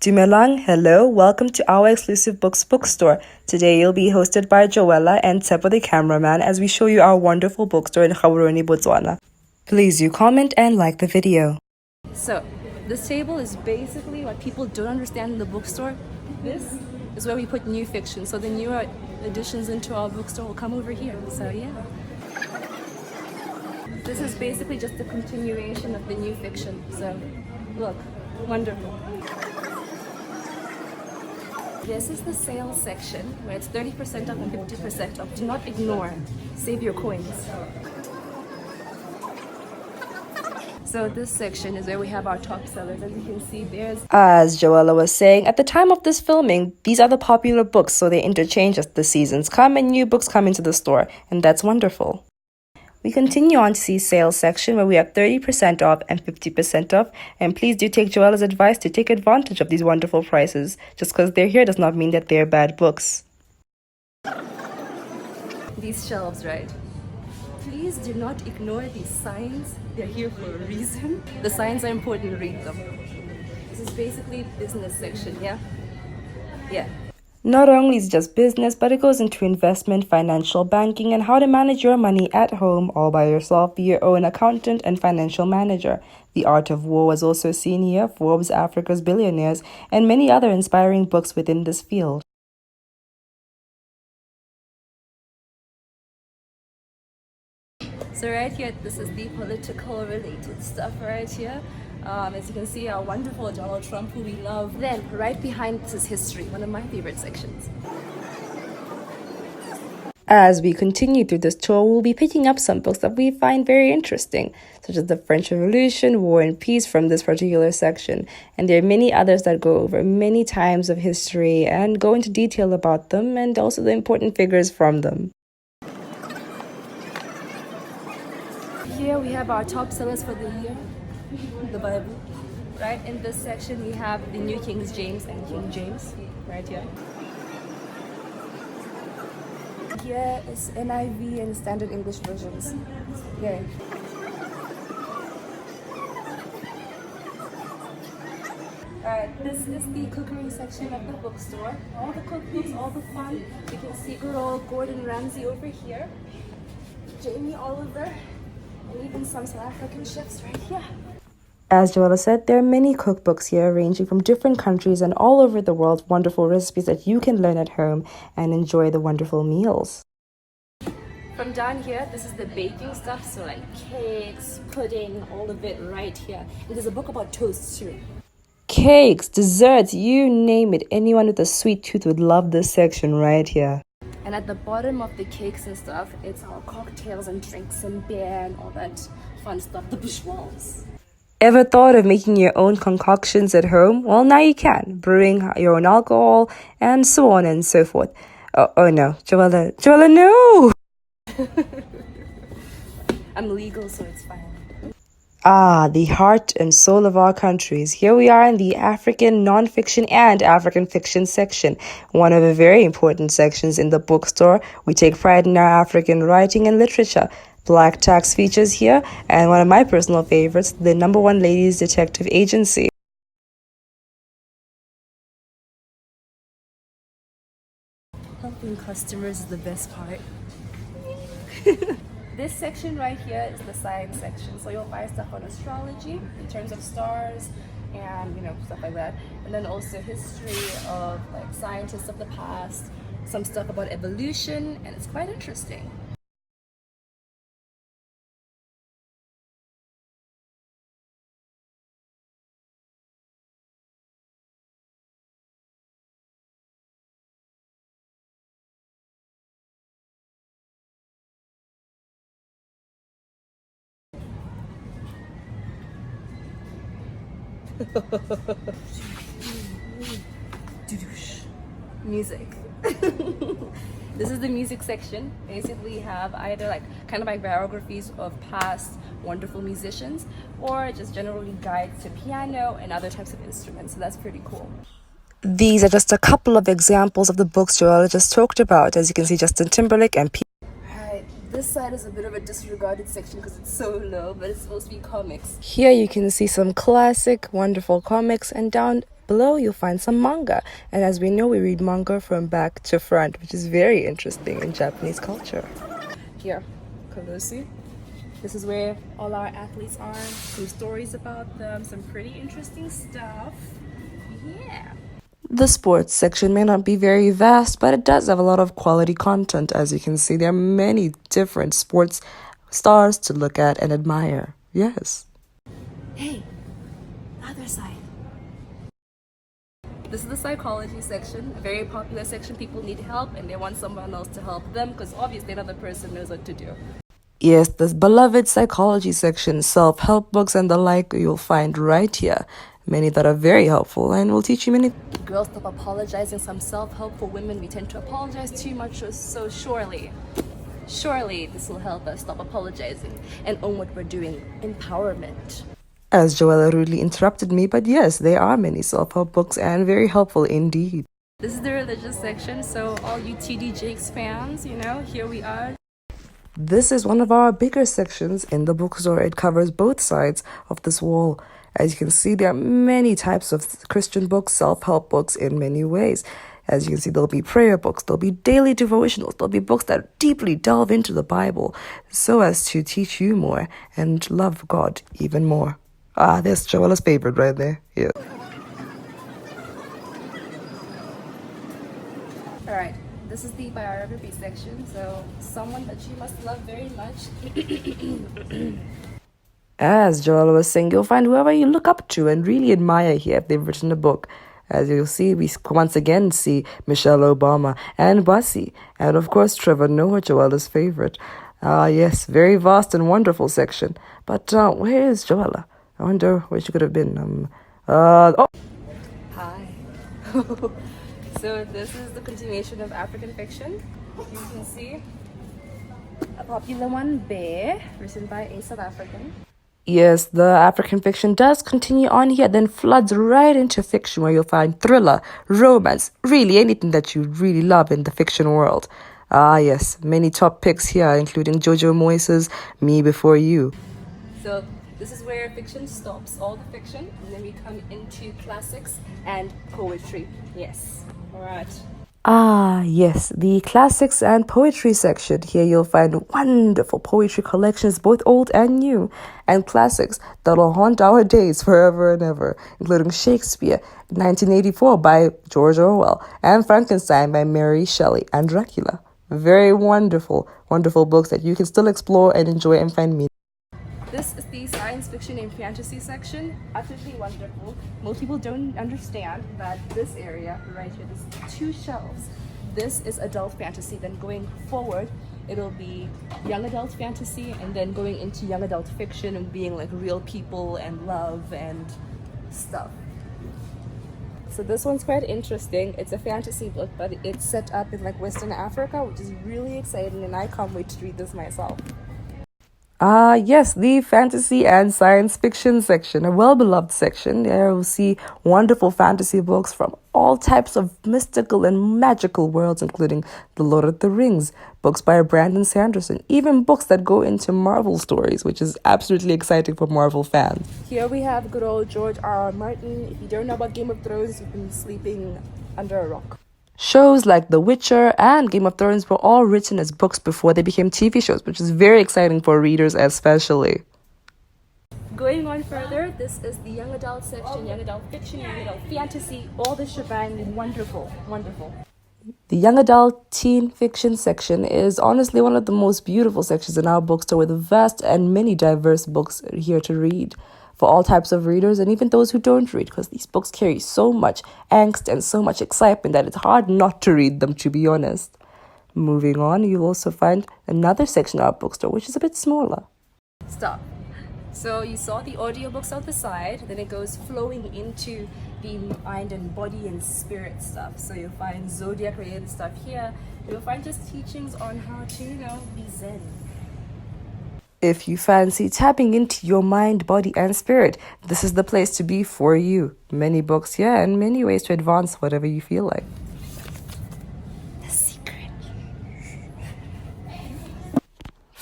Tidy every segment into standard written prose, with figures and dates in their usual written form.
Dumelang, hello, welcome to our exclusive books bookstore. Today you'll be hosted by Joella and Tsepo the cameraman as we show you our wonderful bookstore in Gaborone, Botswana. Please do comment and like the video. So, this table is basically what people don't understand in the bookstore. This is where we put new fiction, so the newer additions into our bookstore will come over here. So yeah. This is basically just a continuation of the new fiction. So, look, wonderful. This is the sales section where it's 30% off and 50% off. Do not ignore. Save your coins. So this section is where we have our top sellers. As you can see, there's... As Joella was saying, at the time of this filming, these are the popular books, so they interchange as the seasons come and new books come into the store, and that's wonderful. We continue on to see sales section where we have 30% off and 50% off, and please do take Joella's advice to take advantage of these wonderful prices. Just because they're here does not mean that they're bad books. These shelves, right? Please do not ignore these signs. They're here for a reason. The signs are important, read them. This is basically business section, yeah? Yeah. Not only is it just business, but it goes into investment, financial banking, and how to manage your money at home all by yourself, be your own accountant and financial manager. The Art of War was also seen here, Forbes, Africa's Billionaires, and many other inspiring books within this field. So right here, this is the political related stuff right here. As you can see, our wonderful Donald Trump, who we love. Then, right behind this is history, one of my favorite sections. As we continue through this tour, we'll be picking up some books that we find very interesting, such as the French Revolution, War and Peace from this particular section. And there are many others that go over many times of history and go into detail about them and also the important figures from them. Here we have our top sellers for the year, the Bible. Right in this section we have the New King James and King James, right here. Here is NIV and Standard English versions. There. Alright, this is the cookery section of the bookstore. All the cookbooks, all the fun. You can see good old Gordon Ramsay over here, Jamie Oliver, and even some South African chefs right here. As Joella said, there are many cookbooks here ranging from different countries and all over the world, wonderful recipes that you can learn at home and enjoy the wonderful meals. From down here, this is the baking stuff, so like cakes, pudding, all of it right here. And there's a book about toast too. Cakes, desserts, you name it. Anyone with a sweet tooth would love this section right here. And at the bottom of the cakes and stuff, it's our cocktails and drinks and beer and all that fun stuff, the bushwalls. Ever thought of making your own concoctions at home? Well, now you can, brewing your own alcohol and so on and so forth. Oh no, Joella, no! I'm legal, so it's fine. Ah, the heart and soul of our countries. Here we are in the African non-fiction and African fiction section, one of the very important sections in the bookstore. We take pride in our African writing and literature. Black Tax features here, and one of my personal favorites, the #1 Ladies Detective Agency. Helping customers is the best part. This section right here is the science section. So you'll find stuff on astrology in terms of stars and stuff like that. And then also history of like scientists of the past, some stuff about evolution, and it's quite interesting. Music. This is the music section. Basically you have either like kind of like biographies of past wonderful musicians or just generally guides to piano and other types of instruments, so that's pretty cool. These are just a couple of examples of the books Joella just talked about. As you can see, Justin Timberlake and This side is a bit of a disregarded section because it's so low, but it's supposed to be comics. Here you can see some classic, wonderful comics, and down below you'll find some manga. And as we know, we read manga from back to front, which is very interesting in Japanese culture. Here, Colossi. This is where all our athletes are. Some stories about them, some pretty interesting stuff. Yeah. The sports section may not be very vast, but it does have a lot of quality content. As you can see, there are many different sports stars to look at and admire. Yes. Hey, other side. This is the psychology section, a very popular section. People need help and they want someone else to help them because obviously another person knows what to do. Yes, this beloved psychology section, self-help books and the like, you'll find right here. Many that are very helpful and will teach you many. Girls, stop apologizing. Some self-help for women. We tend to apologize too much, so surely this will help us stop apologizing and own what we're doing. Empowerment. As Joella rudely interrupted me, but yes, there are many self-help books and very helpful indeed. This is the religious section, so all you TD Jakes fans, here we are. This is one of our bigger sections in the bookstore. It covers both sides of this wall. As you can see, there are many types of Christian books, self-help books in many ways. As you can see, there'll be prayer books, there'll be daily devotionals, there'll be books that deeply delve into the Bible so as to teach you more and love God even more. Ah, there's Joella's favorite right there. Yeah. All right, this is the biography section, so someone that you must love very much. As Joella was saying, you'll find whoever you look up to and really admire here if they've written a book. As you'll see, we once again see Michelle Obama and Bussy, and of course Trevor Noah, Joella's favorite. Yes, very vast and wonderful section. But where is Joella? I wonder where she could have been. Oh! Hi. So this is the continuation of African fiction. You can see a popular one, Bear, written by a South African. Yes, the African fiction does continue on here, then floods right into fiction where you'll find thriller, romance, really anything that you really love in the fiction world. Yes, many top picks here, including Jojo Moyes's Me Before You. So this is where fiction stops, all the fiction, and then we come into classics and poetry. Yes. All right. Yes, the classics and poetry section. Here you'll find wonderful poetry collections, both old and new, and classics that'll haunt our days forever and ever, including Shakespeare, 1984 by George Orwell, and Frankenstein by Mary Shelley, and Dracula. Very wonderful, wonderful books that you can still explore and enjoy and find meaning. This is the science fiction and fantasy section. Utterly wonderful. Most people don't understand that this area right here, there's two shelves. This is adult fantasy. Then going forward, it'll be young adult fantasy, and then going into young adult fiction and being like real people and love and stuff. So this one's quite interesting. It's a fantasy book, but it's set up in like Western Africa, which is really exciting, and I can't wait to read this myself. Yes, the fantasy and science fiction section, a well-beloved section. There we'll see wonderful fantasy books from all types of mystical and magical worlds, including The Lord of the Rings, books by Brandon Sanderson, even books that go into Marvel stories, which is absolutely exciting for Marvel fans. Here we have good old George R.R. Martin. If you don't know about Game of Thrones, you've been sleeping under a rock. Shows like The Witcher and Game of Thrones were all written as books before they became TV shows, which is very exciting for readers especially. Going on further, this is the young adult section, young adult fiction, young adult fantasy, all the shebang. Wonderful, wonderful. The young adult teen fiction section is honestly one of the most beautiful sections in our bookstore, with vast and many diverse books here to read for all types of readers and even those who don't read, because these books carry so much angst and so much excitement that it's hard not to read them, to be honest. Moving on, you'll also find another section of our bookstore, which is a bit smaller. Stop. So you saw the audiobooks out the side, then it goes flowing into the mind and body and spirit stuff. So you'll find zodiac related stuff here. You'll find just teachings on how to, be zen. If you fancy tapping into your mind, body, and spirit, this is the place to be for you. Many books here and many ways to advance whatever you feel like. The secret.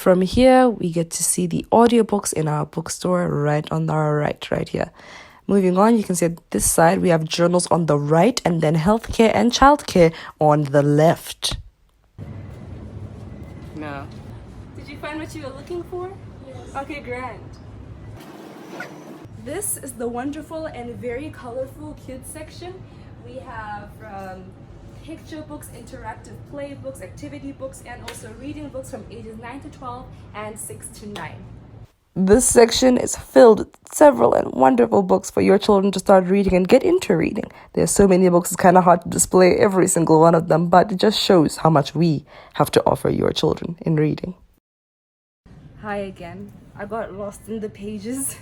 From here, we get to see the audiobooks in our bookstore right on our right here. Moving on, you can see at this side, we have journals on the right and then healthcare and childcare on the left. No. Did you find what you were looking for? Yes. Okay, grand. This is the wonderful and very colorful kids section. We have picture books, interactive play books, activity books, and also reading books from ages 9 to 12 and 6 to 9. This section is filled with several and wonderful books for your children to start reading and get into reading. There's so many books, it's kind of hard to display every single one of them, but it just shows how much we have to offer your children in reading. Hi again. I got lost in the pages.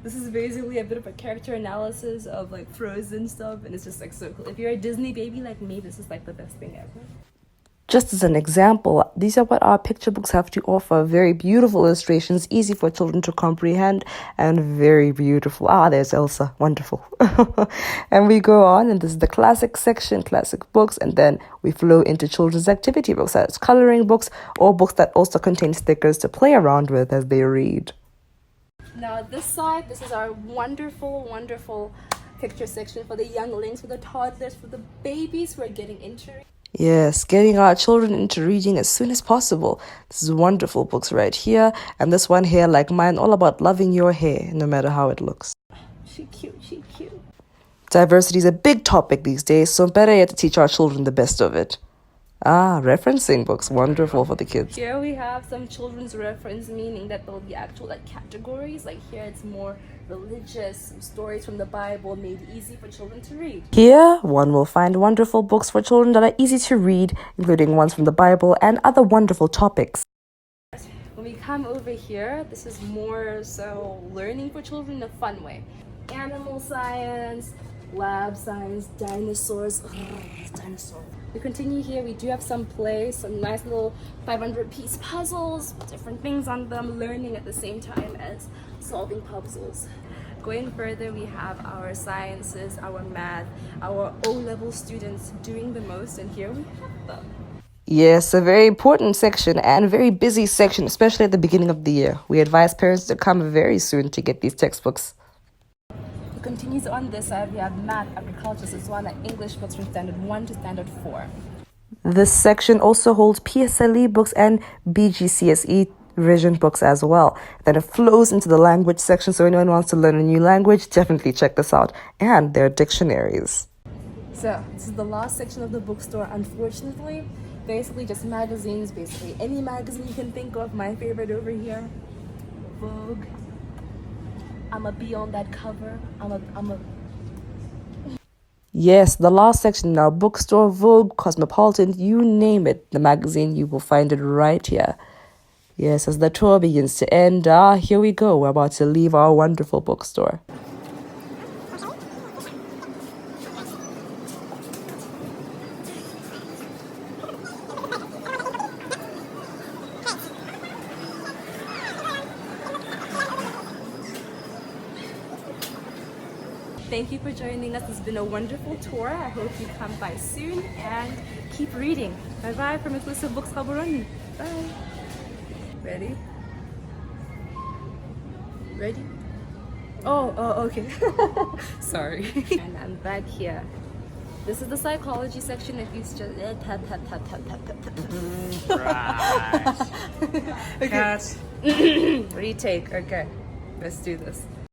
This is basically a bit of a character analysis of like Frozen stuff, and it's just like so cool. If you're a Disney baby like me, this is like the best thing ever. Just as an example, these are what our picture books have to offer. Very beautiful illustrations, easy for children to comprehend, and very beautiful. Ah, there's Elsa. Wonderful. And we go on, and this is the classic section, classic books, and then we flow into children's activity books. That's coloring books or books that also contain stickers to play around with as they read. Now this side, this is our wonderful, wonderful picture section for the younglings, for the toddlers, for the babies who are getting into it. Yes, getting our children into reading as soon as possible. This is wonderful books right here. And this one here, like mine, all about loving your hair, no matter how it looks. She cute, she cute. Diversity is a big topic these days, so better yet to teach our children the best of it. Ah, referencing books, wonderful for the kids. Here we have some children's reference, meaning that there'll be actual like categories. Like here it's more religious, some stories from the Bible made easy for children to read. Here, one will find wonderful books for children that are easy to read, including ones from the Bible and other wonderful topics. When we come over here, this is more so learning for children in a fun way. Animal science, lab science, dinosaurs. Dinosaurs. We continue here. We do have some play, some nice little 500-piece puzzles, different things on them, learning at the same time as solving puzzles. Going further, we have our sciences, our math, our O-level students doing the most, and here we have them. Yes, a very important section and very busy section, especially at the beginning of the year. We advise parents to come very soon to get these textbooks. Continues on this side, we have math, agriculture, Setswana, English books from standard 1 to standard 4. This section also holds PSLE books and BGCSE revision books as well. Then it flows into the language section, so anyone wants to learn a new language, definitely check this out. And their dictionaries. So, this is the last section of the bookstore, unfortunately. Basically just magazines, basically any magazine you can think of. My favorite over here, Vogue. I'ma be on that cover. Yes, the last section in our bookstore, Vogue, Cosmopolitan, you name it, the magazine, you will find it right here. Yes, as the tour begins to end, here we go. We're about to leave our wonderful bookstore. Thank you for joining us. It's been a wonderful tour. I hope you come by soon and keep reading. Bye-bye from Exclusive Books Kaburani. Bye. Ready? Ready? Oh, okay. Sorry. And I'm back here. This is the psychology section. If you just okay. Retake. Okay, let's do this.